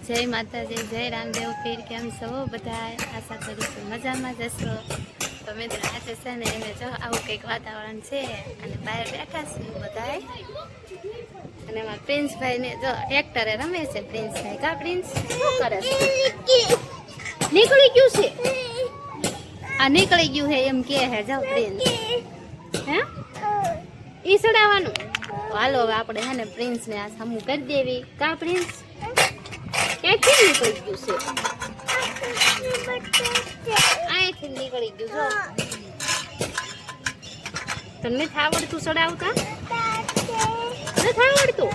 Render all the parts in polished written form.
જય માતાજી, જય રામદેવ પીર. કેમ છો બધા? આશા કરું છું મજામાં જ હશો. તો મિત્રો આજે છે ને એને જો આવું કંઈક વાતાવરણ છે અને બહાર બેઠા છીએ બધા. અને અમારા પ્રિન્સભાઈ ને જો ટ્રેક્ટરે રમે છે. પ્રિન્સભાઈ કા પ્રિન્સ શું કરે છે? નીકળી ગયું છે આ, નીકળી ગયું હે એમ કે હે. જાઓ પ્રિન્સ, હે ઈ ચડાવવાનું. હાલો હવે આપણે હે ને પ્રિન્સ ને આ સામું કરી દેવી. કા પ્રિન્સ ક્યાંથી નીકળી ગયું છે? અહીંથી નીકળી ગયું જો. તમને નથી આવડતું ચડાવતા? નથી આવડતું?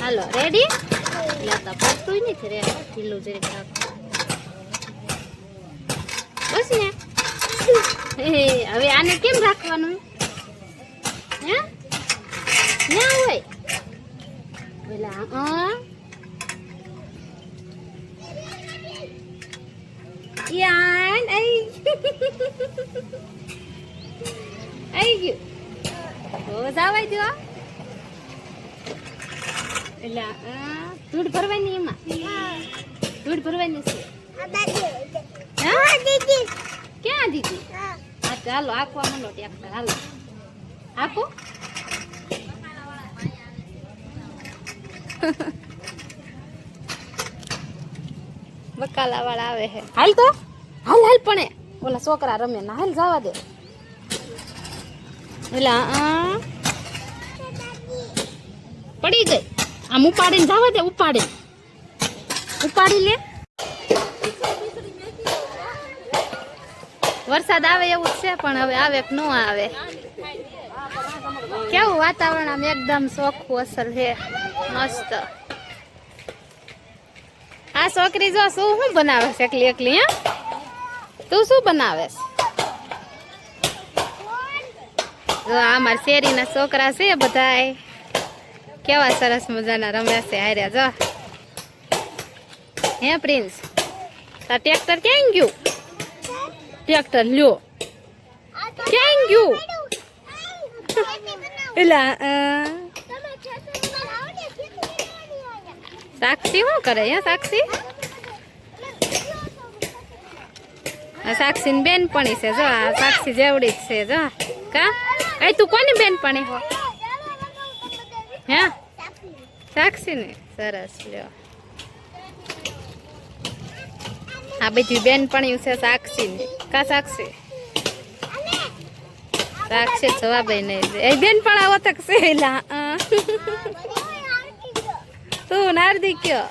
હાલો રેડી? લાતા પડતું નથી રે, ઢીલું જરીક રાખો બસ ને. હવે આને કેમ રાખવાનું? હે ના હોય પેલા યાન આઈ ગયું તો જવાય દો. એટલે ધૂળ ભરવાની, એમાં ધૂળ ભરવાની છે. ક્યાં દીધી? હા ચાલો આખવા માંડો ટ્રેક્ટર. હાલો આખો. બકાલા વાળા આવે છે. હાલ તો હાલ હાલ. પણ ઓલા છોકરા રમે ના, હાલ જવા દે. એટલે પડી ગઈ. આમ ઉપાડીને જવા દે. ઉપાડી લે. વરસાદ આવે એવું છે પણ હવે આવે કે ન આવે. કેવું વાતાવરણ આમ એકદમ ચોખ્ખું અસર છે, મસ્ત. આ છોકરી જો શું બનાવે છે એકલી એકલી? હે તું શું બનાવે? જો આ મારા શેરીના છોકરા છે બધા, કેવા સરસ મજાના રમે છે. હાર્યા જો. હે પ્રિન્સ, તાર ટ્રેક્ટર ક્યાં ગયું? ટ્રેક્ટર લ્યો ક્યાં ગયું? એલા સાક્ષી શું કરે? હે સાક્ષી? સાક્ષી ની બેનપણી છે જો. આ સાક્ષી જેવડી જ છે જો. કા એ તું કોની બેનપણી હો? હે સાક્ષી ને? સરસ લ્યો. આ બધી બેનપણી છે સાક્ષી ની. કા સાક્ષી? સાક્ષી જવાબ નહીં. એ બેનપણ આવો તક છે. એલા તું નારદી કયો?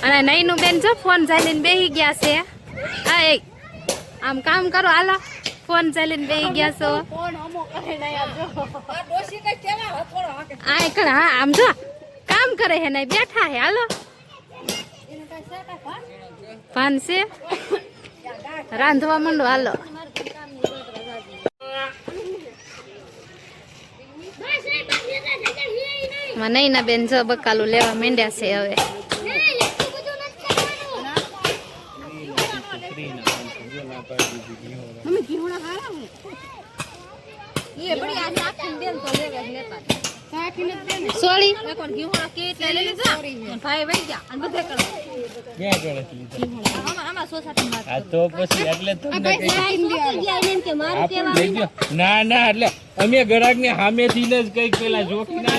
અને નઈનું બેન જો ફોન ચાલીને બેસી ગયા છે. હા એક આમ કામ કરો. હાલો ફોન ચાલીને બેસી ગયા છો. હા આમ જો કામ કરે હે ને બેઠા હે. હાલો ભાન છે રાંધવા માંડો. હાલો નહીં ના બેન જો બકાલું લેવા માંડ્યા છે હવે. સોરી ભાઈ વઈ ગયા અને બધે કરો. ના ના એટલે અમે ગ્રાહક ને સામેથી જ કઈક પેલા જોખી ના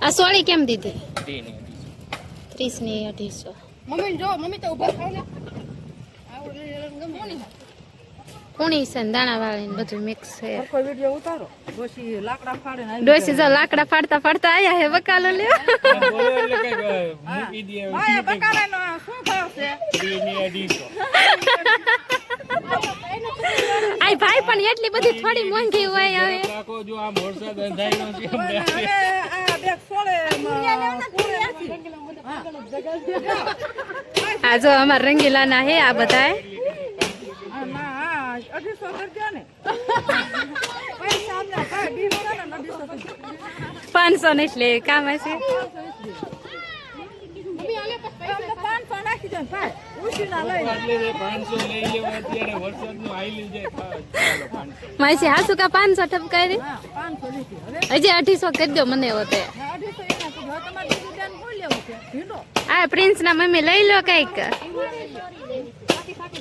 આ સોળી કેમ દીધી? 30 ની 250. મમ્મી જો, મમ્મી તો ઉભા થાવ ને. કુણી છે ને દાણા વાળી ને બધું મિક્સ છે. કોઈ વિડિયો ઉતારો. ડોસી લાકડા ફાડે ને ડોસી જો લાકડા ફાડતા ફાડતા આયા હે. બકાલો લે. મૂકી દે. ભાઈ બકાલાનો શું ભાવ છે? 3 આય ભાઈ પણ એટલી બધી થોડી મોંઘી હોય હવે. રાખો જો આ વરસાદ અંધાઈનો છે. આ બેગ સોળે આ જો અમાર રંગીલાના હે આ બધાય. 250 કરજો ને પૈસા અમને ભાઈ ડીલ કરે ને 250 500 નહીં લે કામ હશે. અમને 500 નાખી દો ને ભાઈ ઉછી ના લઈ એટલે 500 લઈ લેવા અત્યારે વરસાદનું આઈ જાય. ચાલો 500. માસી હાસુ કા 500 ઠપકાઈ રે. હા 500 લીધી હવે હજી 250 કરી દો મને હોતે. 250 એના તો હવે તમારે બીજું બેન કોઈ લેવું છે ભીંડો આ પ્રિન્સ ના મમ્મી લઈ લો કઈક.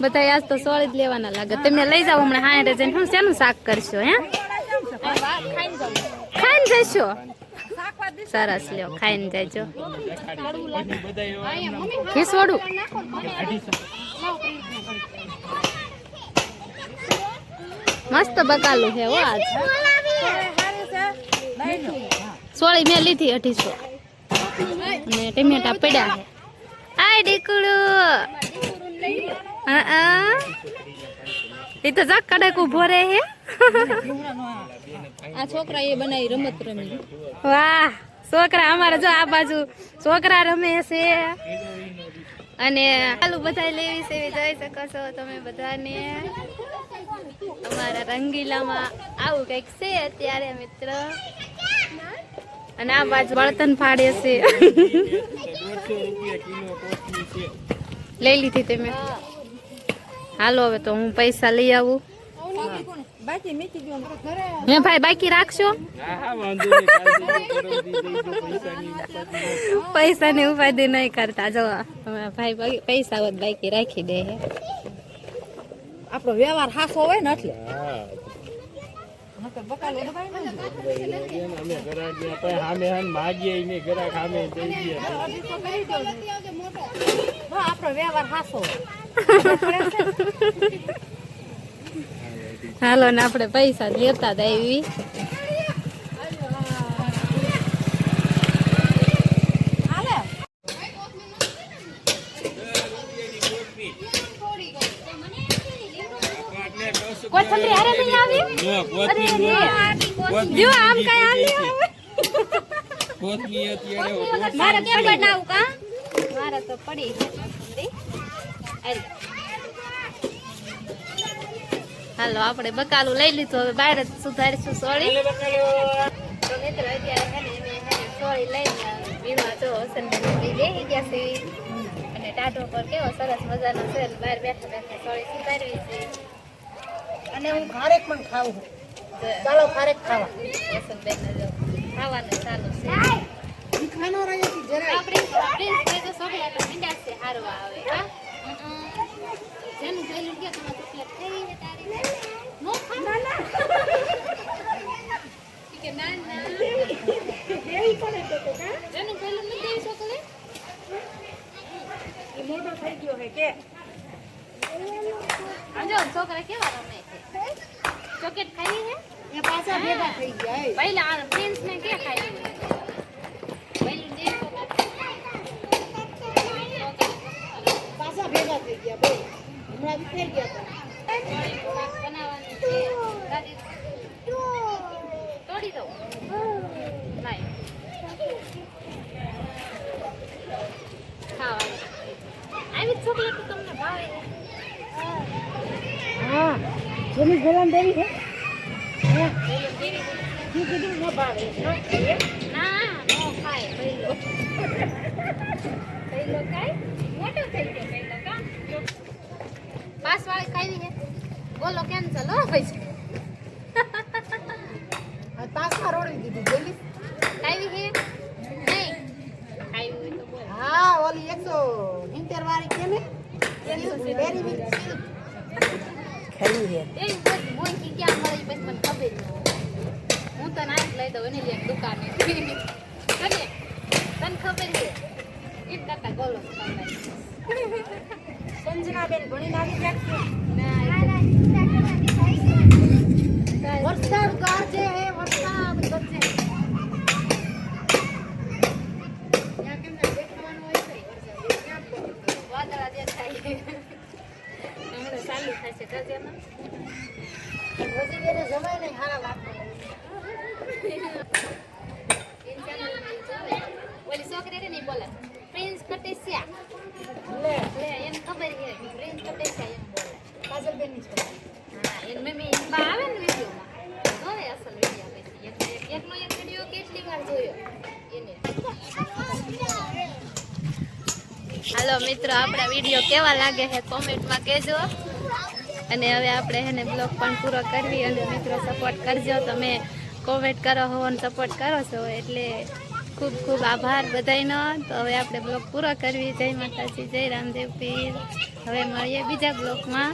બધા આજ તો સોળી જ લેવાના લાગે. તમે લઈ જાઓ હમણાં હારે જઈને હું શેનું શાક કરશો હે? ખાઈને જશો? સરસ લ્યો ખાઈને જજો. ખીસવાડું મસ્ત બકાલું છે હો આજ. સોળી મેં લીધી 250 અને ટમેટા પડ્યા છે. આય દીકડું એ તો જાક કડક ઉભો રહે હે. આ છોકરા એ બનાવી રમત રમી વાહ છોકરા અમારે જો આ બાજુ છોકરા રમે છે અને ચાલુ બધા લેવી છે જોઈ શકો છો તમે બધાને. અમારા રંગીલામાં આવું કઈક છે અત્યારે મિત્ર. અને આ બાજુ બળતન ફાડે છે. 150 રૂપિયા કિલો કોથમી છે. લઈ લીધી તમે? હાલો હવે તો હું પૈસા લઈ આવું. બાકી મીઠી ગયો ઘરે હે ભાઈ બાકી રાખશો? હા હા વાંધો નહીં. કાલ દીધું પૈસાની પૈસાની ઉપાધિ નહીં કરતા. જો ભાઈ પૈસા હોત બાકી રાખી દે. આપણો વ્યવહાર હાસો હોય ને એટલે હા નકર બકાલો દબાઈ ને અમે ઘરાક આપણે સામે હાન માગીએ ને ઘરાક સામે દઈ દઈએ. આપણો વ્યવહાર હાસો હાલો ને આપણે પૈસા લેતા જ આવી. હાલે કોથમરી હારે નહીં આવી? જો આમ કઈ આવી કોથમી અત્યારે મારે કેમ બનાવું કા? મારે તો પડી છે. હાલો આપણે બકાલું લઈ લીધું. હવે બહાર જ સુધારીશું સોળી. તો મિત્રો અત્યારે હે ને મેં સોળી લઈને વીણવા જો હસનભાઈ બેસી ગયા છે અને ટાઢો પર કેવો સરસ મજાનો છે. બહાર બેઠા બેઠા સોળી સુધારવી છે. અને હું ખારેક પણ ખાવું ચાલો ખારેક ખાવા હસનબેન જો ખાવાનું ચાલુ છે. ખાનો રહી હતી જરા આપણે પ્રિન્સ ભાઈ તો સોકડા તો મીંડા છે હારવા આવે. હા જેનું પહેલું કે તમે ચોકલેટ ખાઈ હે તારી નો ખા ના ના કે ના ના દેવી પડે તો કા જેનું પહેલું ન દેવી ચોકલેટ એ મોટો થઈ ગયો હે કે આજો છોકરા કેવા રમે છે. ચોકલેટ ખાઈ હે એ પાછા ભેગા થઈ ગયા હે પહેલા આ પ્રિન્સ ને કે ખાઈ હોય પહેલું દે પાછા ભેગા થઈ ગયા બે હમણાં વિખેર ગયા હતા બનાવવાની છે. દાદી તોડી દઉં નહીં ખાવાની આવી ચોકલેટ તમને ભાવે? હા જેની ગોલામ દેવી હે કેવી શું કીધું ન ભાવે ના નો ખાય પહેલો પહેલો ખાય મોટો થઈ ગયો પહેલો કા પાસ વાળી ખાવી હે બોલો કેન્સલ હો પછી આ પાછા રોડી દીધી જલ્દી ખાવી હે નહીં ખાવી હોય તો બોલ. હા ઓલી 170 વાળી કે ને વેરી મિક્સ ખાઈ હે એ બસ મોંઘી ક્યાં મળે ઈ પછી મને ખબર ન હોય. હું તો ના જ લઈ દઉં એની એક દુકાને તને ખબર છે ઈ કરતા ગોલો સંજના બેન ઘણી નાની રાખજો ના વરસાદ ગાજે હે વરસાદ ગરજે ત્યાં કેમ ના દેખાવાનું હોય છે વાદળા દેખાય હમણાં ચાલુ થશે ગરજેમાં રોજી બેને જમાય નહીં હારા લાગતો ઓલી છોકરી રે નહીં બોલે પ્રિન્સ કટેસિયા લે લે એને ખબર છે પ્રિન્સ કટેસિયા એમ બોલે કાજલ બેન ની છોકરી હા હાલો મિત્રો, આપણા વિડીયો કેવા લાગે છે કોમેન્ટમાં કહેજો. અને હવે આપણે એને બ્લોગ પણ પૂરો કરવી. અને મિત્રો સપોર્ટ કરજો. તમે કોમેન્ટ કરો હો અને સપોર્ટ કરો છો એટલે ખૂબ ખૂબ આભાર બધાયનો. તો હવે આપણે બ્લોગ પૂરો કરવી. જય માતાજી, જય રામદેવ પીર. હવે મળીએ બીજા બ્લોગમાં.